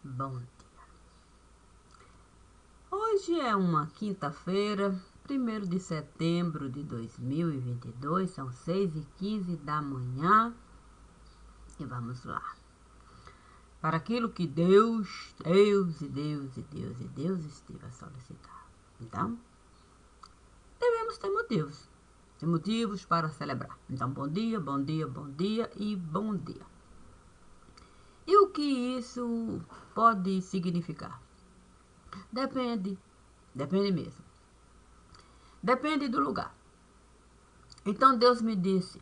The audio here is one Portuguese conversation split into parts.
bom dia. Hoje é uma quinta-feira, 1º de setembro de 2022, são 6h15 da manhã e vamos lá. Para aquilo que Deus esteve a solicitar. Então, devemos ter motivos. Ter motivos para celebrar. Então, bom dia, bom dia, bom dia e bom dia. E o que isso pode significar? Depende mesmo. Depende do lugar. Então Deus me disse,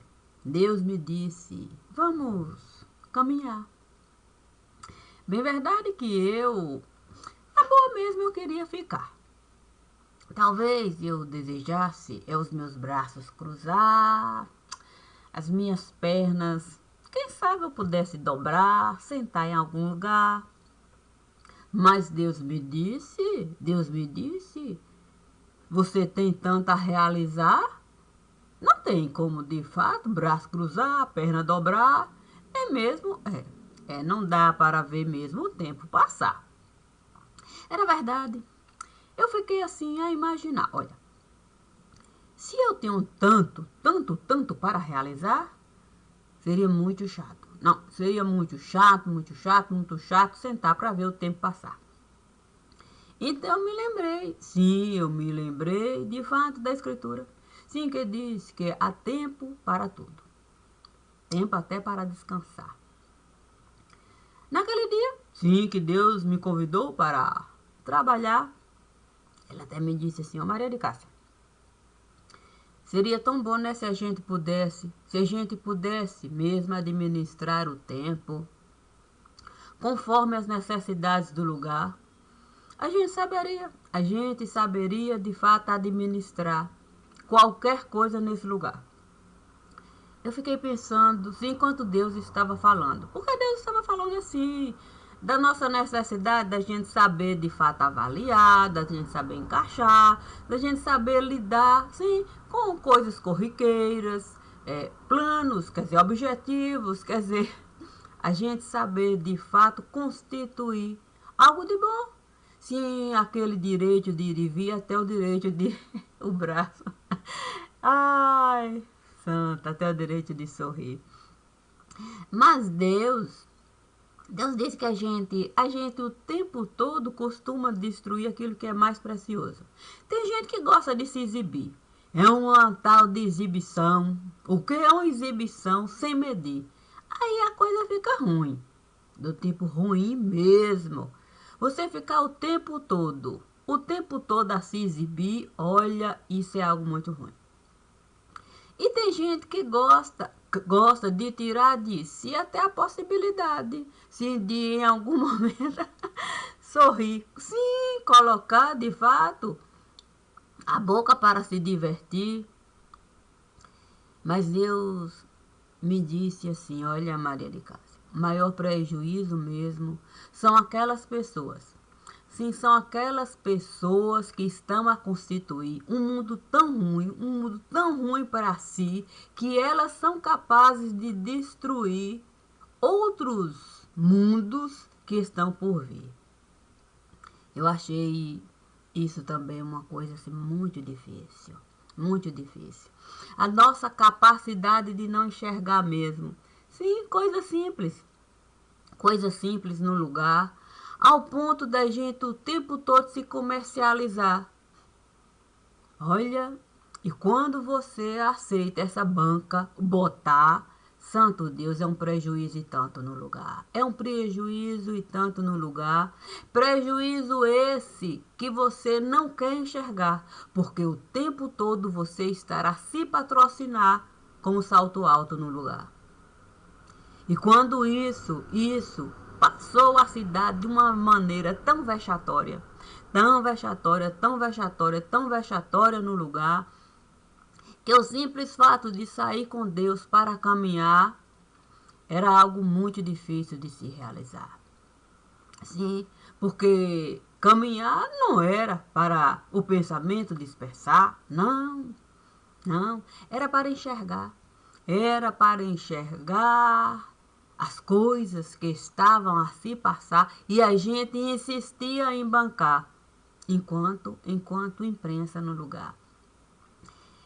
vamos caminhar. Bem verdade que na boa mesmo eu queria ficar. Talvez eu desejasse os meus braços cruzar, as minhas pernas, quem sabe eu pudesse dobrar, sentar em algum lugar. Mas Deus me disse, você tem tanto a realizar? Não tem como, de fato, braço cruzar, perna dobrar. Não dá para ver mesmo o tempo passar. Era verdade. Eu fiquei assim a imaginar, olha, se eu tenho tanto para realizar, seria muito chato. Não, seria muito chato sentar para ver o tempo passar. Então eu me lembrei de fato da escritura. Sim, que diz que há tempo para tudo. Tempo até para descansar. Naquele dia, sim, que Deus me convidou para trabalhar. Ela até me disse assim, Maria de Cássia, seria tão bom, né, se a gente pudesse mesmo administrar o tempo conforme as necessidades do lugar. A gente saberia de fato administrar qualquer coisa nesse lugar. Eu fiquei pensando, enquanto Deus estava falando. Porque Deus estava falando assim, da nossa necessidade da gente saber de fato avaliar, da gente saber encaixar, da gente saber lidar, sim, com coisas corriqueiras, planos, quer dizer, objetivos, quer dizer, a gente saber de fato constituir algo de bom. Sim, aquele direito de ir e vir até o direito de o braço. Ai, santa, até o direito de sorrir. Mas Deus disse que a gente o tempo todo costuma destruir aquilo que é mais precioso. Tem gente que gosta de se exibir. É uma tal de exibição. O que é uma exibição sem medir? Aí a coisa fica ruim. Do tipo ruim mesmo. Você ficar o tempo todo a se exibir, olha, isso é algo muito ruim. E tem gente que gosta de tirar de si até a possibilidade, sim, de em algum momento sorrir. Sim, colocar de fato a boca para se divertir. Mas Deus me disse assim, olha, Maria de Cássia, o maior prejuízo mesmo são aquelas pessoas. Sim, são aquelas pessoas que estão a constituir um mundo tão ruim para si, que elas são capazes de destruir outros mundos que estão por vir. Eu achei isso também uma coisa assim, muito difícil. Muito difícil. A nossa capacidade de não enxergar mesmo. Sim, coisa simples. Coisa simples no lugar, ao ponto da gente o tempo todo se comercializar. Olha, e quando você aceita essa banca, botar, santo Deus, é um prejuízo e tanto no lugar. É um prejuízo e tanto no lugar. Prejuízo esse que você não quer enxergar, porque o tempo todo você estará se patrocinar com salto alto no lugar. E quando isso passou a cidade de uma maneira tão vexatória no lugar, que o simples fato de sair com Deus para caminhar era algo muito difícil de se realizar. Sim, porque caminhar não era para o pensamento dispersar, não, era para enxergar. Era para enxergar as coisas que estavam a se passar e a gente insistia em bancar, enquanto imprensa no lugar.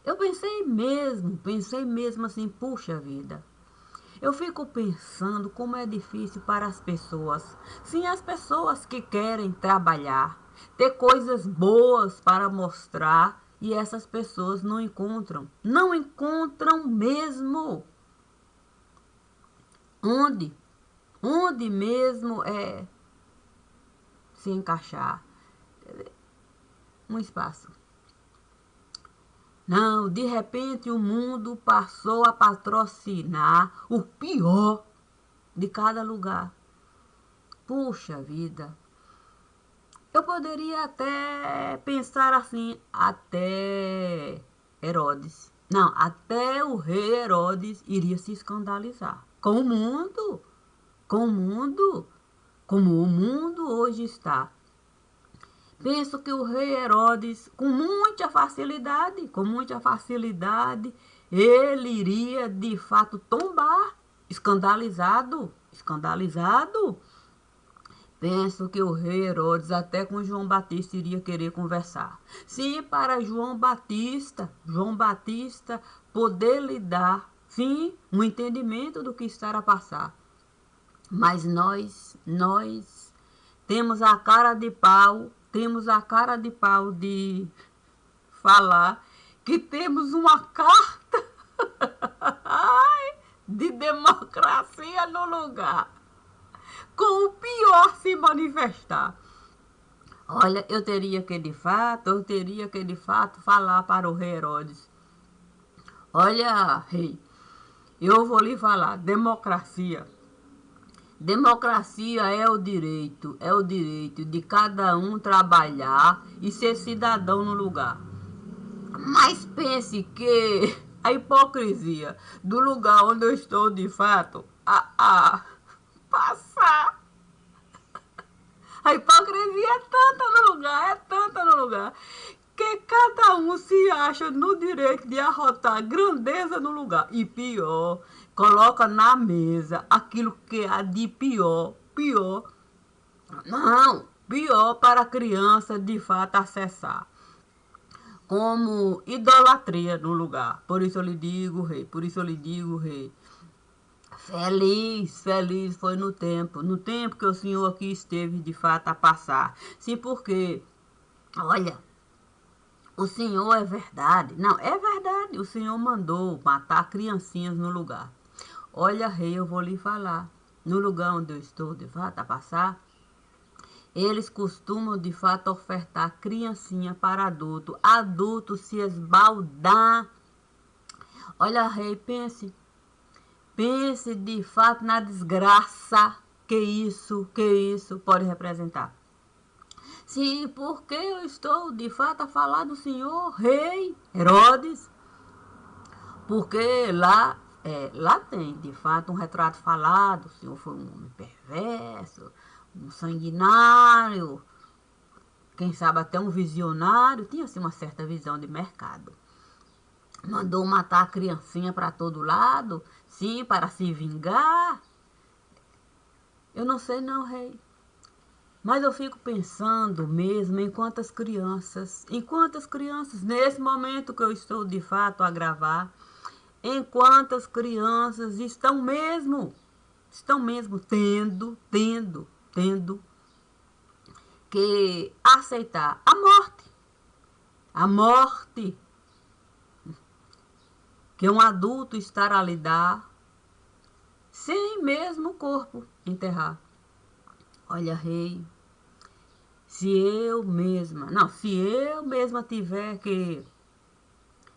Eu pensei mesmo assim, puxa vida. Eu fico pensando como é difícil para as pessoas, sim, as pessoas que querem trabalhar, ter coisas boas para mostrar e essas pessoas não encontram mesmo. Onde mesmo é se encaixar um espaço. Não, de repente o mundo passou a patrocinar o pior de cada lugar. Puxa vida. Eu poderia até pensar assim, até Herodes. Não, até o rei Herodes iria se escandalizar. Com o mundo, como o mundo hoje está. Penso que o rei Herodes, com muita facilidade, ele iria de fato tombar, escandalizado. Penso que o rei Herodes até com João Batista iria querer conversar. Sim, para João Batista poder lhe dar, sim, um entendimento do que está a passar. Mas nós temos a cara de pau de falar que temos uma carta de democracia no lugar, com o pior se manifestar. Olha, eu teria que de fato falar para o rei Herodes. Olha, rei, eu vou lhe falar, democracia é o direito de cada um trabalhar e ser cidadão no lugar. Mas pense que a hipocrisia do lugar onde eu estou de fato a passar. A hipocrisia é tanta no lugar, que cada um se acha no direito de arrotar grandeza no lugar. E pior, coloca na mesa aquilo que há de pior para a criança de fato acessar. Como idolatria no lugar. Por isso eu lhe digo, rei. Feliz foi no tempo que o Senhor aqui esteve de fato a passar. Sim, porque, olha, o Senhor é verdade. Não, é verdade. O Senhor mandou matar criancinhas no lugar. Olha, rei, eu vou lhe falar. No lugar onde eu estou de fato a passar, eles costumam de fato ofertar criancinha para adulto. Adulto se esbaldar. Olha, rei, pense de fato na desgraça que isso pode representar. Sim, porque eu estou de fato a falar do senhor rei Herodes. Porque lá tem de fato um retrato falado. O senhor foi um homem perverso, um sanguinário, quem sabe até um visionário. Tinha assim uma certa visão de mercado. Mandou matar a criancinha para todo lado, sim, para se vingar. Eu não sei não, rei. Mas eu fico pensando mesmo em quantas crianças, nesse momento que eu estou de fato a gravar, em quantas crianças estão mesmo tendo que aceitar a morte que um adulto estará a lidar sem mesmo o corpo enterrar. Olha, rei, se eu mesma tiver que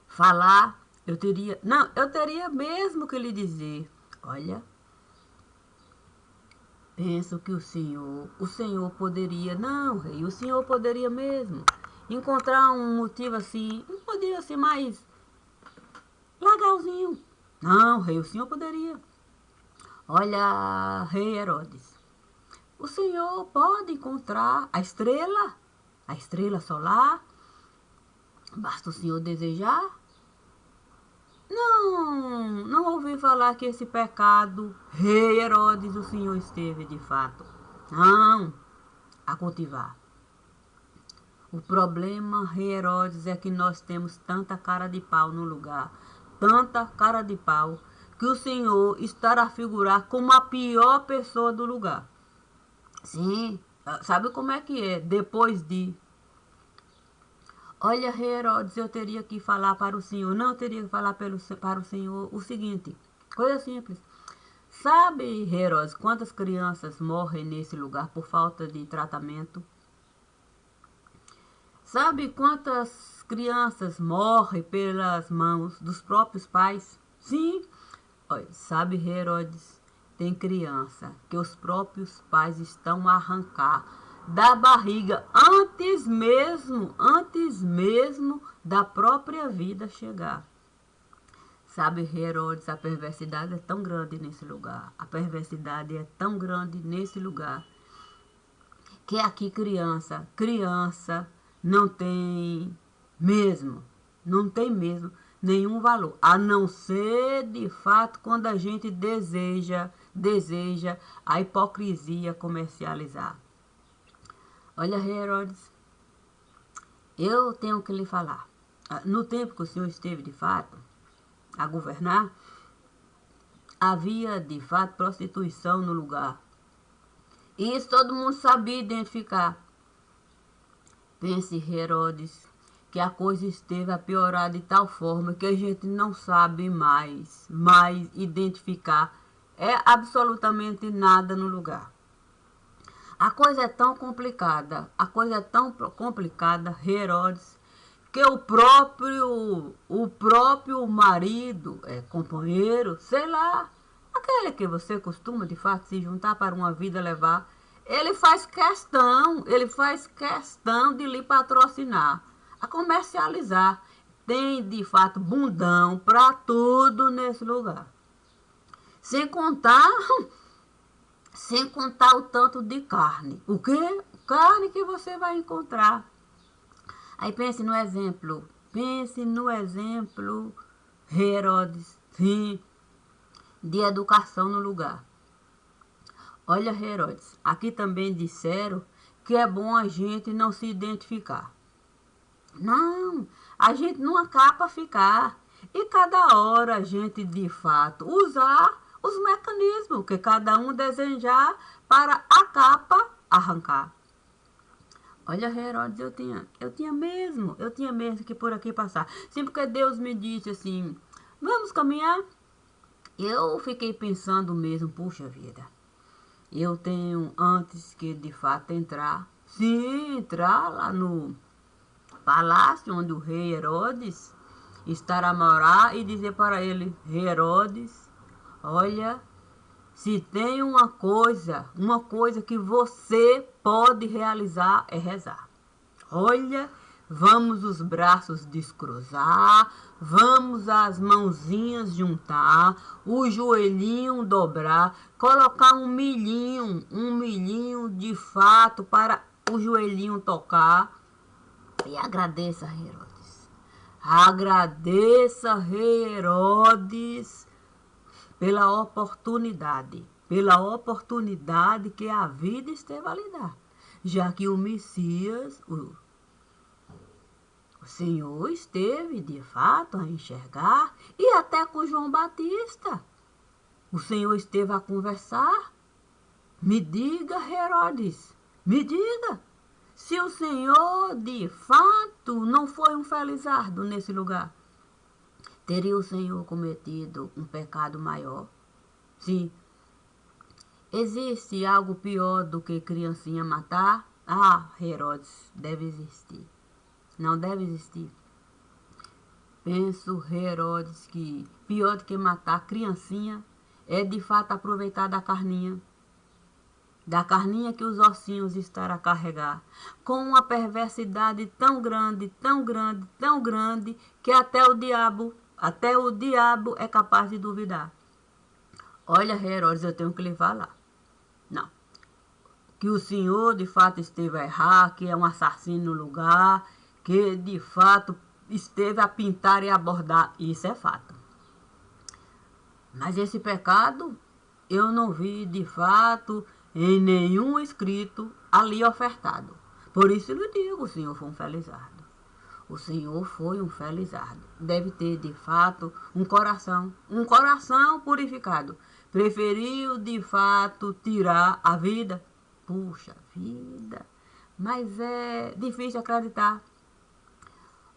falar, eu teria mesmo que lhe dizer, olha, penso que o senhor poderia, não, rei, o senhor poderia mesmo encontrar um motivo assim, mais legalzinho. Não, rei, o senhor poderia. Olha, rei Herodes, o senhor pode encontrar a estrela solar, basta o senhor desejar. Não ouvi falar que esse pecado, rei Herodes, o Senhor esteve de fato, não, a cultivar. O problema, rei Herodes, é que nós temos tanta cara de pau no lugar, tanta cara de pau, que o Senhor está a figurar como a pior pessoa do lugar. Sim, sabe como é que é? Depois de... Olha, rei Herodes, eu teria que falar para o Senhor, não, eu teria que falar para o Senhor o seguinte, coisa simples. Sabe, rei Herodes, quantas crianças morrem nesse lugar por falta de tratamento? Sabe quantas crianças morrem pelas mãos dos próprios pais? Sim. Olha, sabe, Herodes, tem criança que os próprios pais estão a arrancar da barriga antes mesmo da própria vida chegar. Sabe, Herodes, a perversidade é tão grande nesse lugar. A perversidade é tão grande nesse lugar que aqui criança não tem mesmo, não tem mesmo nenhum valor, a não ser de fato quando a gente deseja a hipocrisia comercializar. Olha, Herodes, eu tenho que lhe falar. No tempo que o Senhor esteve de fato a governar, havia de fato prostituição no lugar. E isso todo mundo sabia identificar. Pense, Herodes, que a coisa esteve a piorar de tal forma que a gente não sabe mais identificar absolutamente nada no lugar. A coisa é tão complicada, Herodes, que o próprio marido, companheiro, sei lá, aquele que você costuma de fato se juntar para uma vida levar, ele faz questão de lhe patrocinar, a comercializar. Tem de fato bundão para tudo nesse lugar. Sem contar o tanto de carne. O quê? Carne que você vai encontrar. Aí pense no exemplo, Herodes, sim, de educação no lugar. Olha, Herodes, aqui também disseram que é bom a gente não se identificar. Não, a gente numa capa ficar. E cada hora a gente, de fato, usar os mecanismos que cada um desejar para a capa arrancar. Olha, Herodes, eu tinha mesmo que por aqui passar. Sim, porque Deus me disse assim, vamos caminhar. Eu fiquei pensando mesmo, puxa vida, eu tenho antes que de fato entrar lá no palácio onde o rei Herodes estará a morar e dizer para ele, Herodes, olha, se tem uma coisa que você pode realizar é rezar. Olha, vamos os braços descruzar, vamos as mãozinhas juntar, o joelhinho dobrar, colocar um milhinho de fato para o joelhinho tocar. E agradeça, Herodes. Agradeça, Herodes, pela oportunidade que a vida esteve a lhe dar. Já que o Messias, o Senhor esteve de fato a enxergar, e até com João Batista, o Senhor esteve a conversar. Me diga, Herodes, me diga, se o Senhor de fato não foi um felizardo nesse lugar, teria o Senhor cometido um pecado maior? Sim. Existe algo pior do que criancinha matar? Ah, Herodes, deve existir. Não deve existir. Penso, Herodes, que pior do que matar criancinha é de fato aproveitar da carninha que os ossinhos estarão a carregar, com uma perversidade tão grande, que até o diabo é capaz de duvidar. Olha, Herodes, eu tenho que lhe falar. Não. Que o Senhor de fato esteve a errar, que é um assassino no lugar, que de fato esteve a pintar e a bordar. Isso é fato. Mas esse pecado eu não vi de fato em nenhum escrito ali ofertado. Por isso eu lhe digo, o Senhor foi um felizardo. O Senhor foi um felizardo. Deve ter de fato um coração purificado. Preferiu de fato tirar a vida. Puxa vida, mas é difícil acreditar.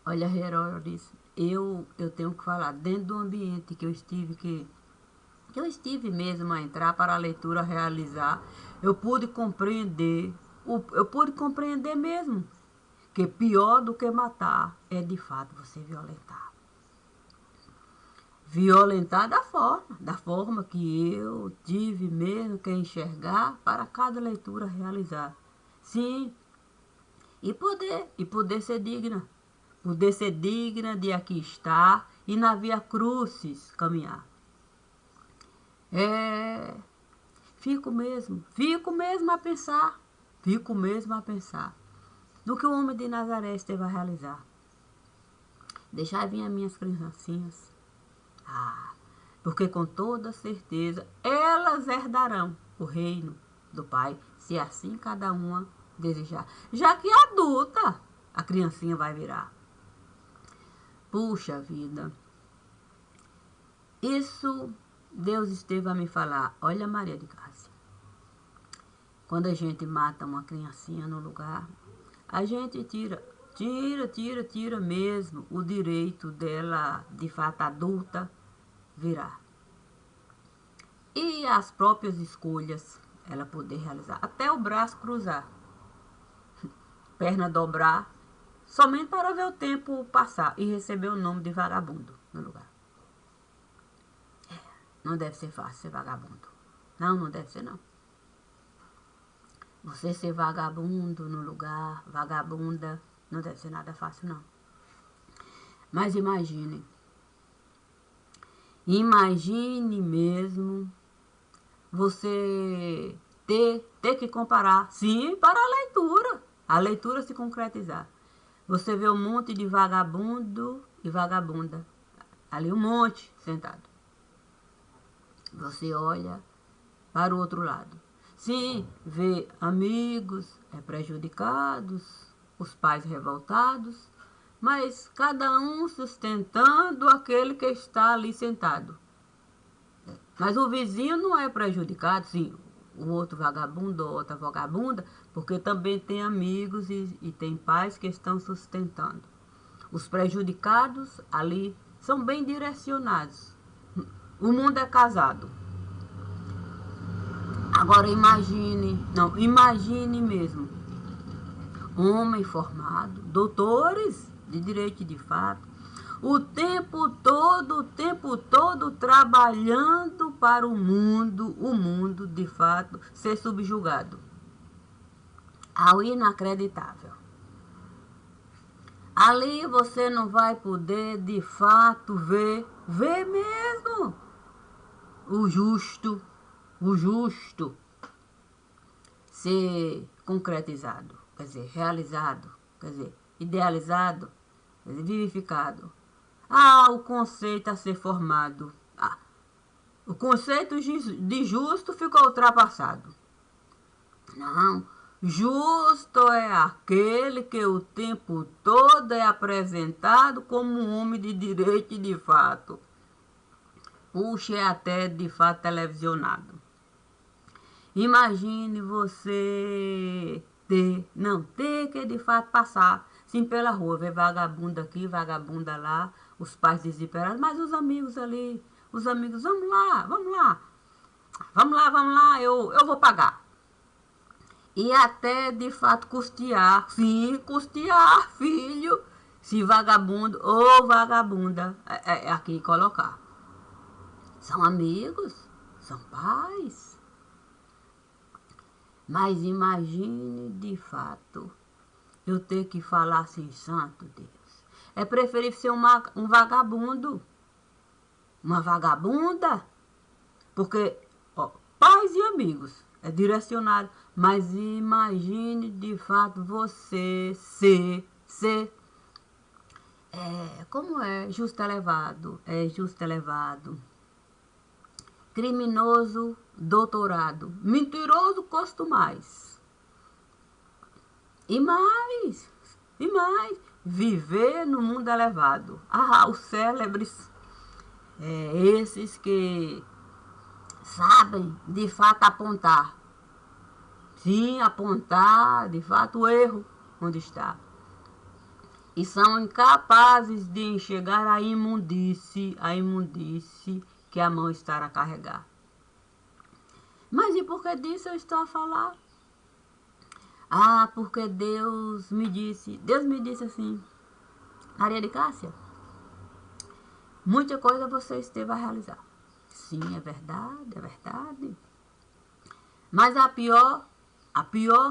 Olha, Herodes, eu tenho que falar, dentro do ambiente que eu estive mesmo a entrar para a leitura realizar, eu pude compreender, eu pude compreender mesmo que pior do que matar é de fato você violentar. Violentar da forma que eu tive mesmo que enxergar para cada leitura realizar. Sim, e poder ser digna. Poder ser digna de aqui estar e na via crucis caminhar. Fico mesmo a pensar no que o homem de Nazaré esteve a realizar. Deixar vir as minhas criancinhas. Porque com toda certeza elas herdarão o reino do Pai, se assim cada uma desejar. Já que adulta, a criancinha vai virar. Puxa vida. Isso Deus esteve a me falar. Olha, Maria de Cássia. Quando a gente mata uma criancinha no lugar, a gente tira mesmo o direito dela, de fato adulta, virar. E as próprias escolhas, ela poder realizar. Até o braço cruzar. Perna dobrar, somente para ver o tempo passar e receber o nome de vagabundo no lugar. Não deve ser fácil ser vagabundo. Não deve ser não. Você ser vagabundo no lugar, vagabunda, não deve ser nada fácil não. Mas imagine mesmo você ter que comparar, sim, para a leitura se concretizar. Você vê um monte de vagabundo e vagabunda, ali um monte sentado. Você olha para o outro lado. Sim, vê amigos prejudicados, os pais revoltados, mas cada um sustentando aquele que está ali sentado. Mas o vizinho não é prejudicado, sim, o outro vagabundo ou outra vagabunda, porque também tem amigos e tem pais que estão sustentando. Os prejudicados ali são bem direcionados. O mundo é casado. Agora imagine mesmo. Homem formado, doutores de direito de fato, o tempo todo trabalhando para o mundo de fato ser subjugado ao inacreditável. Ali você não vai poder de fato ver mesmo o justo ser concretizado, quer dizer, realizado, quer dizer, idealizado, quer dizer, vivificado. O conceito a ser formado. O conceito de justo ficou ultrapassado. Não, justo é aquele que o tempo todo é apresentado como um homem de direito e de fato. Puxa, é até de fato televisionado. Imagine você ter que de fato passar, sim, pela rua, ver vagabunda aqui, vagabunda lá, os pais desesperados, mas os amigos ali, vamos lá, eu vou pagar. E até de fato custear, filho, se vagabundo ou vagabunda, aqui colocar. São amigos, são pais. Mas imagine de fato eu ter que falar assim, santo Deus. É preferível ser um vagabundo, uma vagabunda, porque pais e amigos é direcionado. Mas imagine de fato você ser como é justo elevado, criminoso doutorado, mentiroso costumais. E mais, viver no mundo elevado. Ah, os célebres, esses que sabem de fato apontar. Sim, apontar de fato o erro onde está. E são incapazes de enxergar a imundície que a mão está a carregar. Mas e por que disso eu estou a falar? Ah, porque Deus me disse assim, Maria de Cássia, muita coisa você esteve a realizar. Sim, é verdade, é verdade. Mas a pior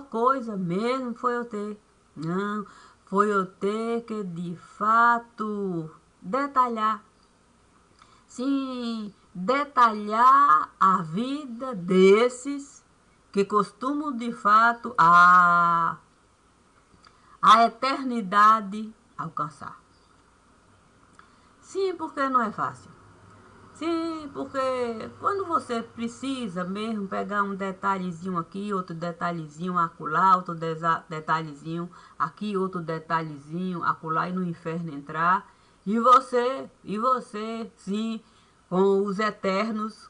coisa mesmo foi eu ter. Não, foi eu ter que de fato detalhar. Sim, detalhar a vida desses que costumam de fato a eternidade alcançar. Sim, porque não é fácil. Sim, porque quando você precisa mesmo pegar um detalhezinho aqui, outro detalhezinho acolá, outro detalhezinho aqui, outro detalhezinho acolá e no inferno entrar, e você, sim, com os eternos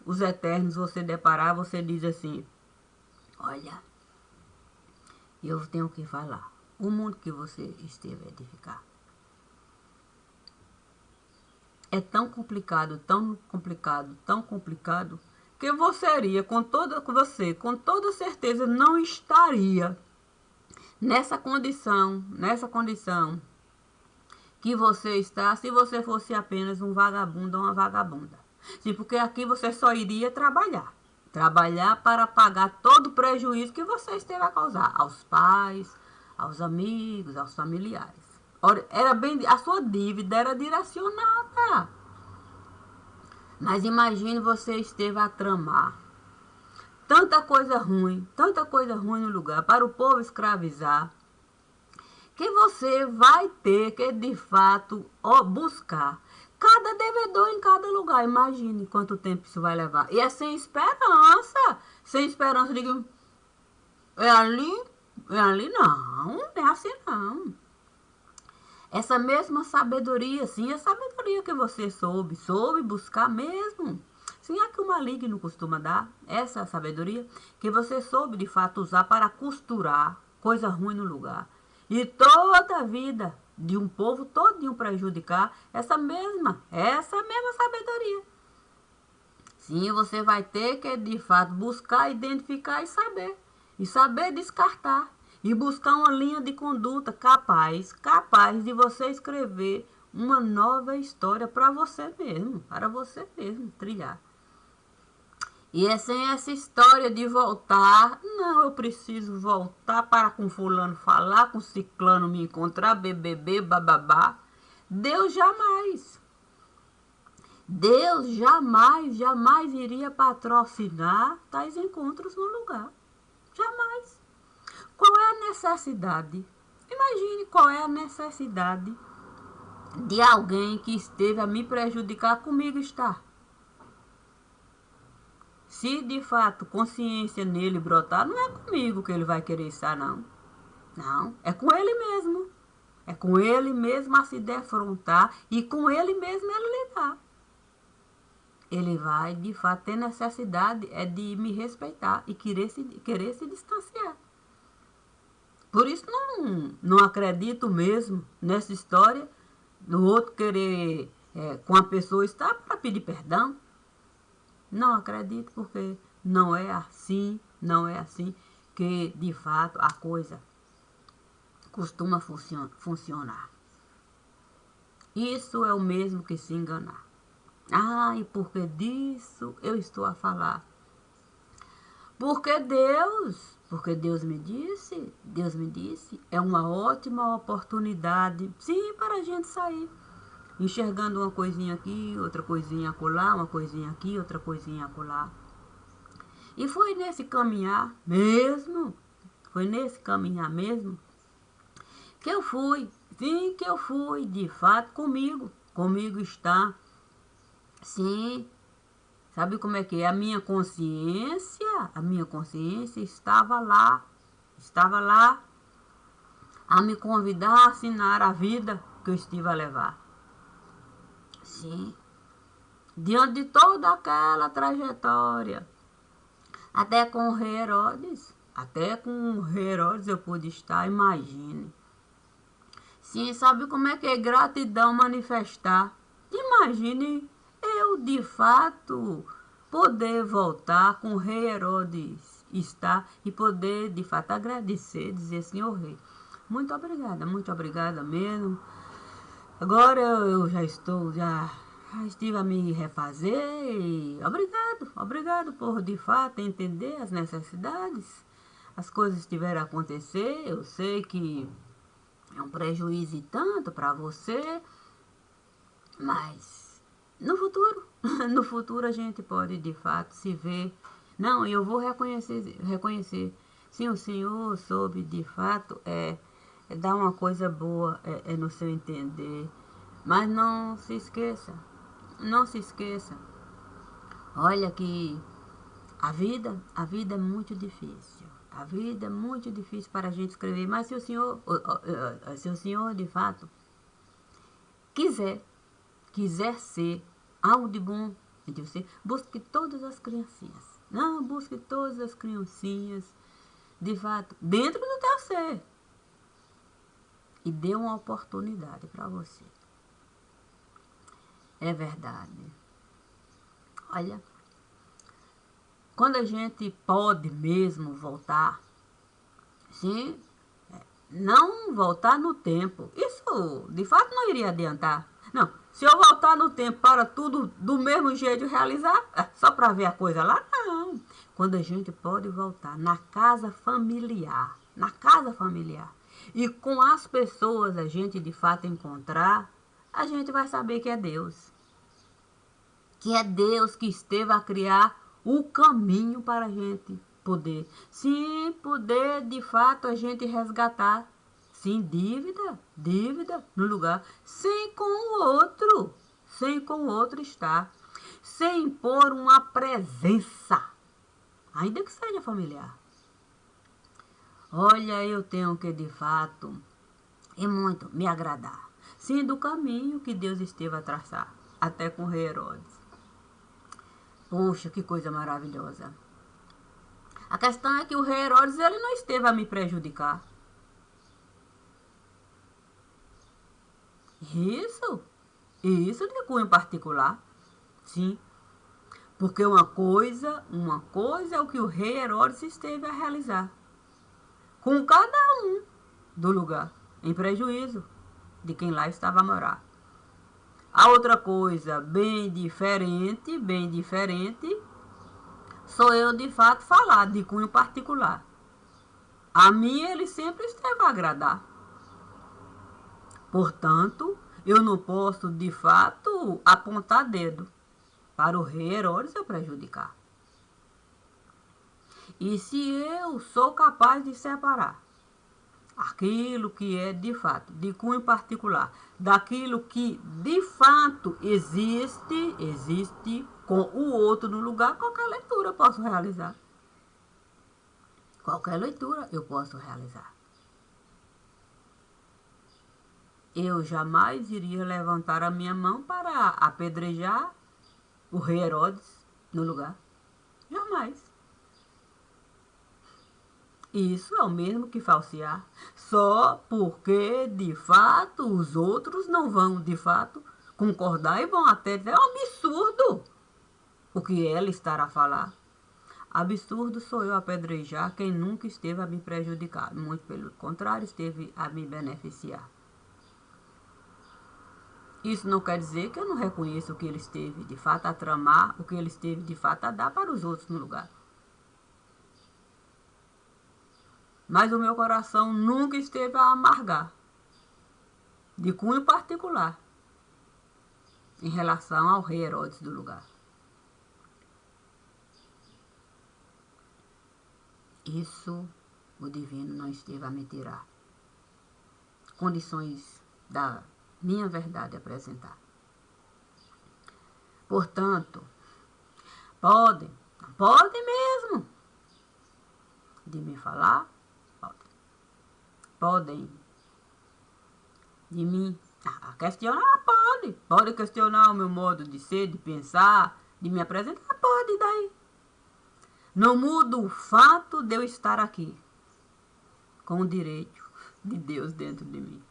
você deparar, você diz assim, olha, eu tenho que falar, o mundo que você esteve a edificar é tão complicado, que você iria, com toda certeza não estaria nessa condição que você está, se você fosse apenas um vagabundo ou uma vagabunda. Sim, porque aqui você só iria trabalhar para pagar todo o prejuízo que você esteve a causar aos pais, aos amigos, aos familiares. Era bem, a sua dívida era direcionada. Mas imagine você esteve a tramar tanta coisa ruim no lugar para o povo escravizar, que você vai ter que de fato buscar cada devedor em cada lugar. Imagine quanto tempo isso vai levar. E é sem esperança de que é ali não é assim não. Essa mesma sabedoria, sim, a sabedoria que você soube buscar mesmo. Sim, é que o maligno costuma dar, essa sabedoria que você soube de fato usar para costurar coisa ruim no lugar. E toda a vida de um povo todinho prejudicar essa mesma sabedoria. Sim, você vai ter que de fato buscar, identificar e saber descartar. E buscar uma linha de conduta capaz de você escrever uma nova história para você mesmo trilhar. E é sem essa história de voltar, não, eu preciso voltar para com fulano falar, com ciclano me encontrar, BBB, bababá. Deus jamais iria patrocinar tais encontros no lugar. Jamais. Qual é a necessidade? Imagine qual é a necessidade de alguém que esteve a me prejudicar comigo estar. Se de fato consciência nele brotar, não é comigo que ele vai querer estar, não. Não, é com ele mesmo. É com ele mesmo a se defrontar e com ele mesmo ele lidar. Ele vai, de fato, ter necessidade de me respeitar e querer se distanciar. Por isso não acredito mesmo nessa história do outro querer com a pessoa estar para pedir perdão. Não acredito porque não é assim que de fato a coisa costuma funcionar. Isso é o mesmo que se enganar. Ah, e por que disso eu estou a falar? Porque Deus me disse, é uma ótima oportunidade, sim, para a gente sair. Enxergando uma coisinha aqui, outra coisinha acolá, uma coisinha aqui, outra coisinha acolá. E foi nesse caminhar mesmo, que eu fui, de fato, comigo está, sim, Sabe como é que é? A minha consciência estava lá a me convidar a assinar a vida que eu estive a levar. Sim, diante de toda aquela trajetória, até com o rei Herodes, eu pude estar, imagine. Sim, sabe como é que é gratidão manifestar? Imagine eu, de fato, poder voltar com o rei Herodes estar e poder, de fato, agradecer, dizer, senhor rei, muito obrigada mesmo. Agora eu já estive a me refazer e obrigado por, de fato, entender as necessidades. As coisas tiveram a acontecer, eu sei que é um prejuízo e tanto para você, mas no futuro, no futuro a gente pode de fato se ver. Não, eu vou reconhecer. Sim, o Senhor soube de fato dar uma coisa boa no seu entender. Mas não se esqueça. Olha que a vida é muito difícil. A vida é muito difícil para a gente escrever, mas se o senhor de fato quiser, quiser ser algo de bom entre você, busque todas as criancinhas. Não, busque todas as criancinhas, de fato, dentro do teu ser. E dê uma oportunidade para você. É verdade. Olha, quando a gente pode mesmo voltar, sim, não voltar no tempo. Isso, de fato, não iria adiantar. Não, se eu voltar no tempo para tudo do mesmo jeito realizar, só para ver a coisa lá, não. Quando a gente pode voltar na casa familiar, e com as pessoas a gente de fato encontrar, a gente vai saber que é Deus. Que é Deus que esteve a criar o caminho para a gente poder. Sim, poder de fato a gente resgatar. Sim, dívida no lugar, sem com o outro estar, sem impor uma presença, ainda que seja familiar. Olha, eu tenho que de fato e muito me agradar, sim, do caminho que Deus esteve a traçar, até com o rei Herodes. Poxa, que coisa maravilhosa. A questão é que o rei Herodes ele não esteve a me prejudicar. Isso, isso de cunho particular, sim. Porque uma coisa é o que o rei Herodes esteve a realizar. Com cada um do lugar, em prejuízo de quem lá estava a morar. A outra coisa, bem diferente, sou eu de fato falar de cunho particular. A mim ele sempre esteve a agradar. Portanto, eu não posso de fato apontar dedo para o rei Herodes eu prejudicar. E se eu sou capaz de separar aquilo que é de fato, de cunho particular, daquilo que de fato existe com o outro no lugar, qualquer leitura eu posso realizar. Qualquer leitura eu posso realizar. Eu jamais iria levantar a minha mão para apedrejar o rei Herodes no lugar. Jamais. Isso é o mesmo que falsear. Só porque, de fato, os outros não vão, de fato, concordar e vão até dizer, é um absurdo o que ela estará a falar. Absurdo sou eu apedrejar quem nunca esteve a me prejudicar. Muito pelo contrário, esteve a me beneficiar. Isso não quer dizer que eu não reconheço o que ele esteve, de fato, a tramar, o que ele esteve, de fato, a dar para os outros no lugar. Mas o meu coração nunca esteve a amargar, de cunho particular, em relação ao rei Herodes do lugar. Isso o divino não esteve a me tirar. Condições da minha verdade apresentar. Portanto, Podem. Podem mesmo. De me falar? Podem. Podem. De mim? Questionar? Pode. Pode questionar o meu modo de ser, de pensar, de me apresentar? Pode, daí. Não muda o fato de eu estar aqui, com o direito de Deus dentro de mim.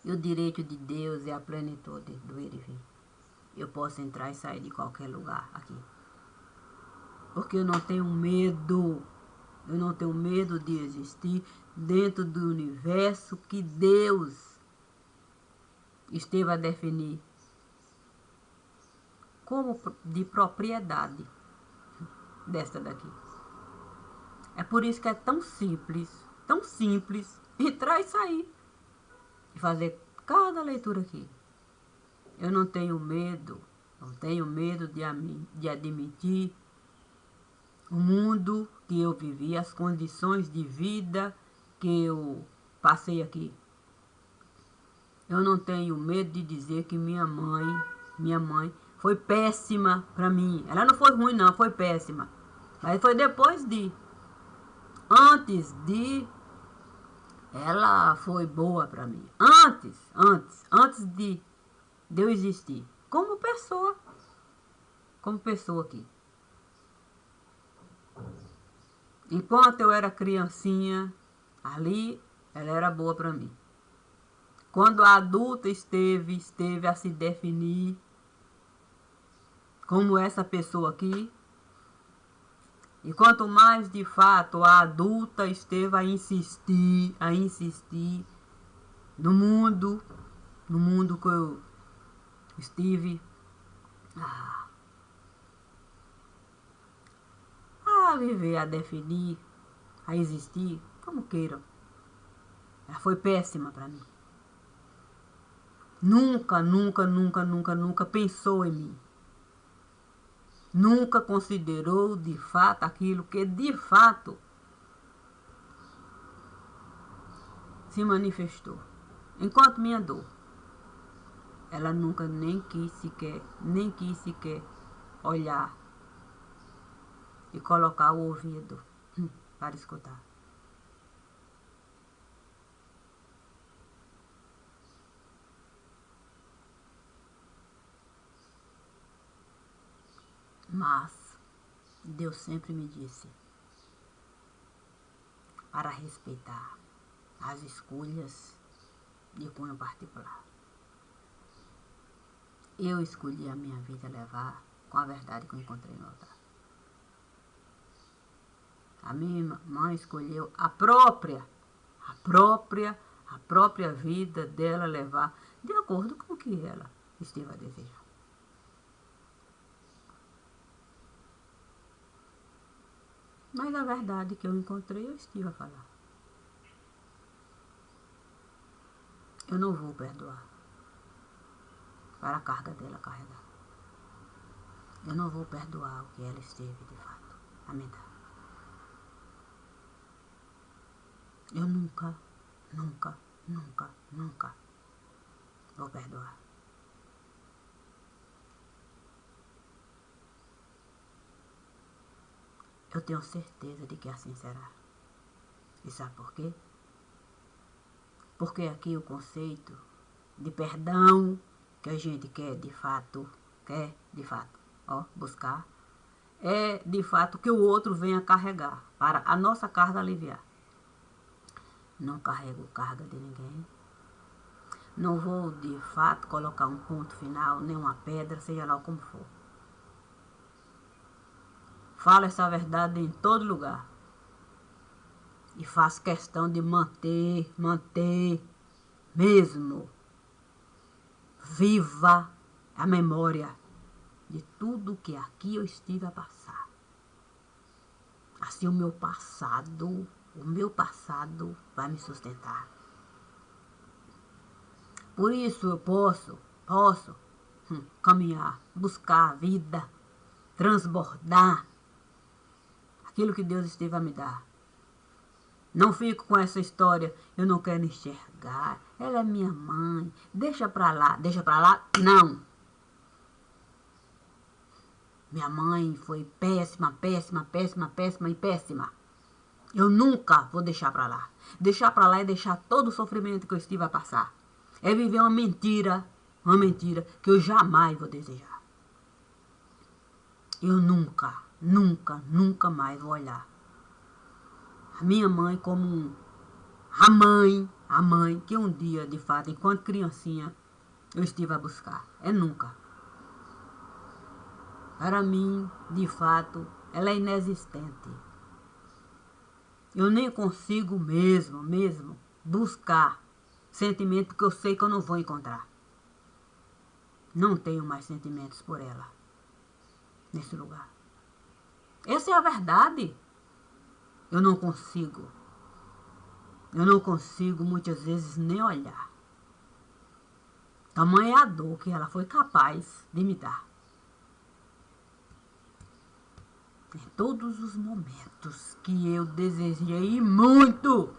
E o direito de Deus é a plenitude do ir e vir. Eu posso entrar e sair de qualquer lugar aqui. Porque eu não tenho medo. Eu não tenho medo de existir dentro do universo que Deus esteve a definir como de propriedade desta daqui. É por isso que é tão simples entrar e sair e fazer cada leitura aqui. Eu não tenho medo de admitir o mundo que eu vivi, as condições de vida que eu passei aqui. Eu não tenho medo de dizer que minha mãe foi péssima para mim. Ela não foi ruim não, foi péssima. Mas foi depois de. Antes de, ela foi boa para mim. Antes de eu existir. Como pessoa aqui. Enquanto eu era criancinha, ali, ela era boa para mim. Quando a adulta esteve a se definir como essa pessoa aqui, e quanto mais de fato a adulta esteve a insistir no mundo que eu estive a viver, a definir, a existir, como queiram. Ela foi péssima para mim. Nunca pensou em mim. Nunca considerou de fato aquilo que de fato se manifestou. Enquanto minha dor, ela nunca nem quis sequer olhar e colocar o ouvido para escutar. Mas Deus sempre me disse para respeitar as escolhas de cunho particular. Eu escolhi a minha vida levar com a verdade que eu encontrei no altar. A minha mãe escolheu a própria vida dela levar de acordo com o que ela esteve a desejar. Mas a verdade que eu encontrei, eu estive a falar. Eu não vou perdoar para a carga dela carregar. Eu não vou perdoar o que ela esteve de fato a me dar. Eu nunca vou perdoar. Eu tenho certeza de que assim será. E sabe por quê? Porque aqui o conceito de perdão que a gente quer de fato, buscar, é de fato que o outro venha carregar, para a nossa carga aliviar. Não carrego carga de ninguém. Não vou de fato colocar um ponto final, nem uma pedra, seja lá como for. Falo essa verdade em todo lugar. E faço questão de manter mesmo viva a memória de tudo que aqui eu estive a passar. Assim o meu passado vai me sustentar. Por isso eu posso caminhar, buscar a vida, transbordar aquilo que Deus esteve a me dar. Não fico com essa história, eu não quero enxergar, ela é minha mãe, deixa pra lá, não. Minha mãe foi péssima, péssima, péssima, péssima e péssima. Eu nunca vou deixar pra lá. Deixar pra lá é deixar todo o sofrimento que eu estive a passar. É viver uma mentira que eu jamais vou desejar. Eu nunca, nunca, nunca mais vou olhar a minha mãe como a mãe que um dia, de fato, enquanto criancinha, eu estive a buscar. É nunca. Para mim, de fato, ela é inexistente. Eu nem consigo mesmo, buscar sentimento que eu sei que eu não vou encontrar. Não tenho mais sentimentos por ela, nesse lugar. Essa é a verdade. Eu não consigo muitas vezes nem olhar. Tamanha a dor que ela foi capaz de me dar. Em todos os momentos que eu desejei e muito,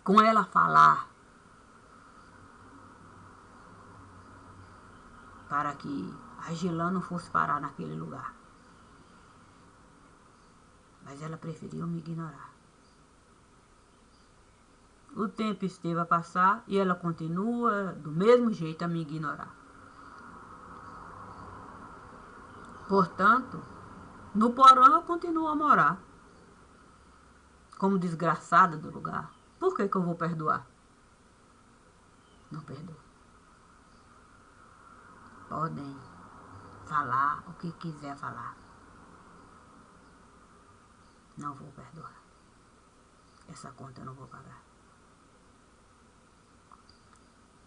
com ela falar para que a Gilã não fosse parar naquele lugar. Mas ela preferiu me ignorar. O tempo esteve a passar e ela continua do mesmo jeito a me ignorar. Portanto, no porão eu continuo a morar. Como desgraçada do lugar. Por que eu vou perdoar? Não perdoo. Podem falar o que quiser falar. Não vou perdoar. Essa conta eu não vou pagar.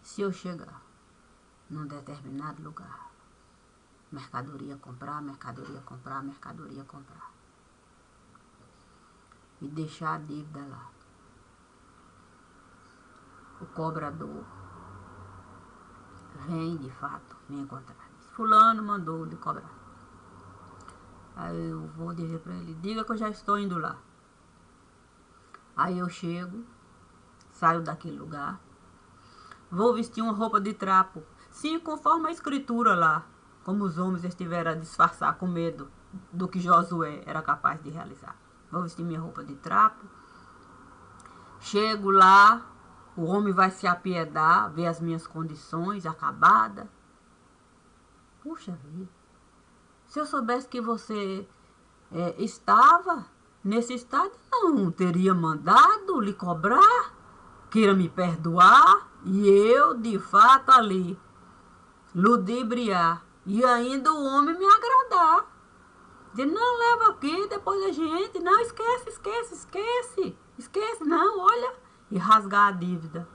Se eu chegar num determinado lugar, mercadoria comprar, mercadoria comprar, mercadoria comprar, e deixar a dívida lá, o cobrador vem de fato me encontrar. Fulano mandou de cobrar. Aí eu vou dizer para ele, diga que eu já estou indo lá. Aí eu chego, saio daquele lugar, vou vestir uma roupa de trapo, sim, conforme a escritura lá, como os homens estiveram a disfarçar com medo do que Josué era capaz de realizar. Vou vestir minha roupa de trapo, chego lá, o homem vai se apiedar, ver as minhas condições acabadas. Puxa vida, se eu soubesse que você estava nesse estado, não teria mandado lhe cobrar, queira me perdoar, e eu, de fato, ali, ludibriar, e ainda o homem me agradar. Dizer, não, leva aqui, depois a gente, não, esquece, não, olha, e rasgar a dívida.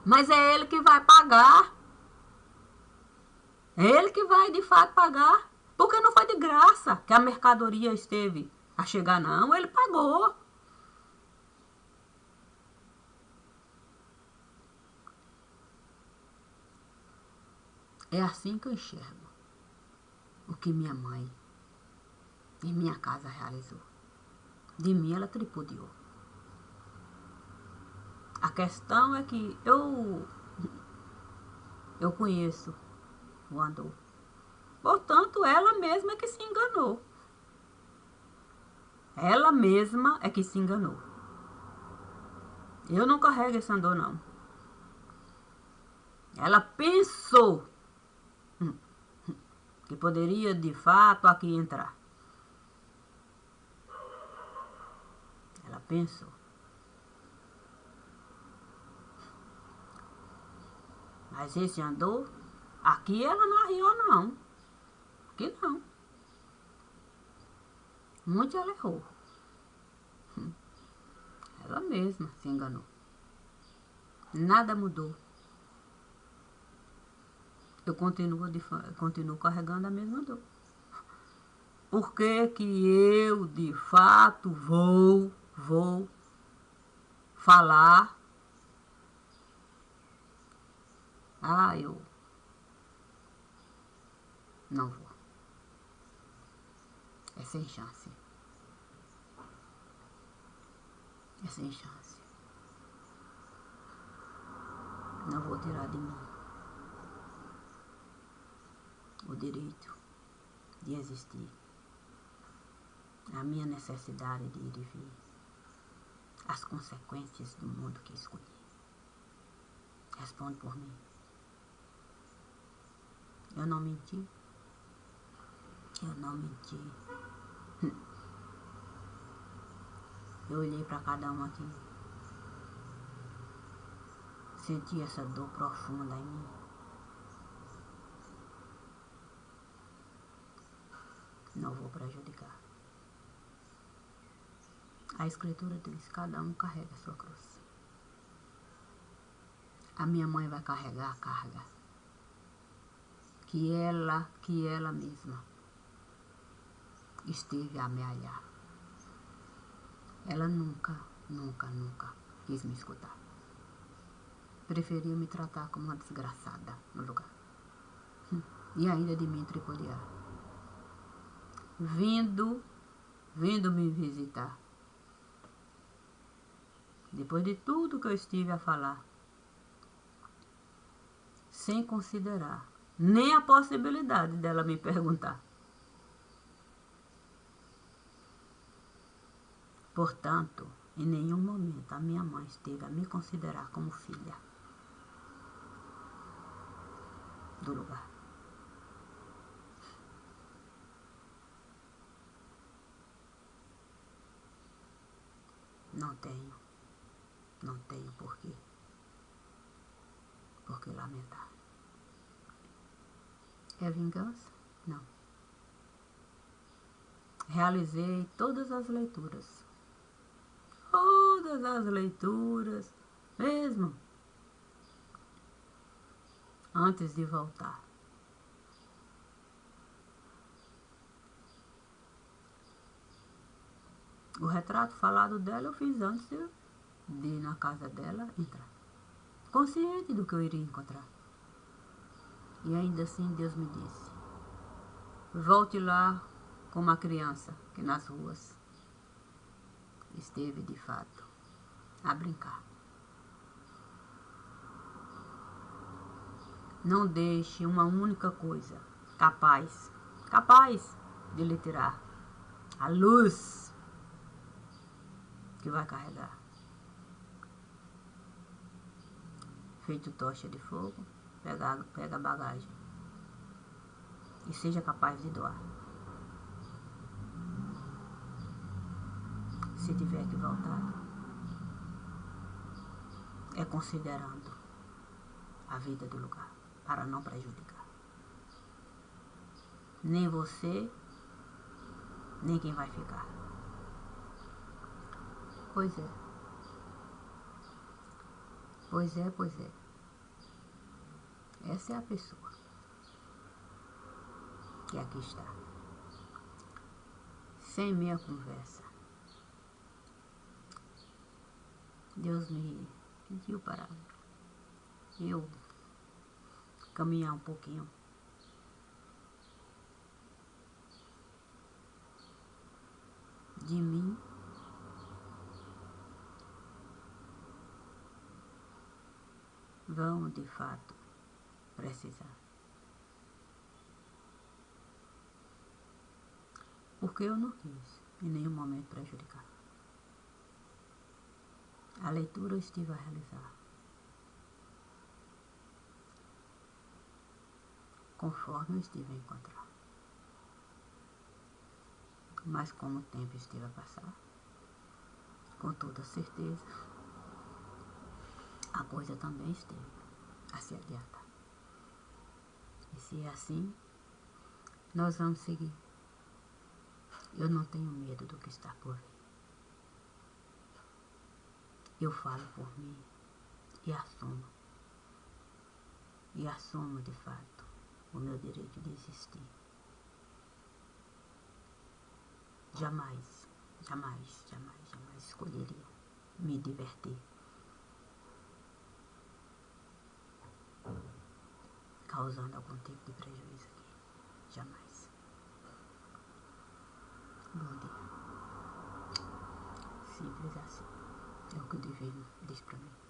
Mas é ele que vai pagar. É ele que vai, de fato, pagar. Porque não foi de graça que a mercadoria esteve a chegar, não. Ele pagou. É assim que eu enxergo o que minha mãe em minha casa realizou. De mim ela tripudiou. A questão é que eu conheço o andor. Portanto, ela mesma é que se enganou. Ela mesma é que se enganou. Eu não carrego esse andor, não. Ela pensou que poderia, de fato, aqui entrar. Ela pensou. Mas esse andor, aqui ela não arriou, não. Aqui não. Muito ela errou. Ela mesma se enganou. Nada mudou. Eu continuo carregando a mesma dor. Por que que eu, de fato, vou falar? Eu não vou. É sem chance. É sem chance. Não vou tirar de mim. o direito de existir, a minha necessidade de ir e vir, as consequências do mundo que escolhi. Responde por mim. Eu não menti. Eu não menti. Eu olhei para cada um aqui. Senti essa dor profunda em mim. Não vou prejudicar. A Escritura diz: cada um carrega a sua cruz. A minha mãe vai carregar a carga que ela mesma esteve a amealhar. Ela nunca quis me escutar. Preferiu me tratar como uma desgraçada no lugar. E ainda de mim tripudiar. Vindo me visitar. Depois de tudo que eu estive a falar, sem considerar nem a possibilidade dela me perguntar. Portanto, em nenhum momento a minha mãe esteve a me considerar como filha do lugar. Não tenho porquê. Por que lamentar? É vingança? Não. Realizei todas as leituras. Todas as leituras, mesmo antes de voltar. O retrato falado dela eu fiz antes de ir na casa dela entrar. Consciente do que eu iria encontrar. E ainda assim Deus me disse: volte lá como uma criança que nas ruas esteve de fato a brincar. Não deixe uma única coisa capaz de lhe tirar a luz que vai carregar. Feito tocha de fogo, pega a bagagem e seja capaz de doar. Se tiver que voltar, é considerando a vida do lugar, para não prejudicar nem você, nem quem vai ficar. Pois é. Essa é a pessoa que aqui está, sem meia conversa. Deus me pediu para eu caminhar um pouquinho. De mim vão de fato precisar. Porque eu não quis em nenhum momento prejudicar. A leitura eu estive a realizar conforme eu estive a encontrar. Mas como o tempo esteve a passar, com toda certeza, a coisa também esteve a se adiantar. E se é assim, nós vamos seguir. Eu não tenho medo do que está por vir. Eu falo por mim e assumo. E assumo de fato o meu direito de existir. Jamais escolheria me divertir causando algum tipo de prejuízo aqui. Jamais. Bom dia. Simples assim. É o que o divino diz pra mim.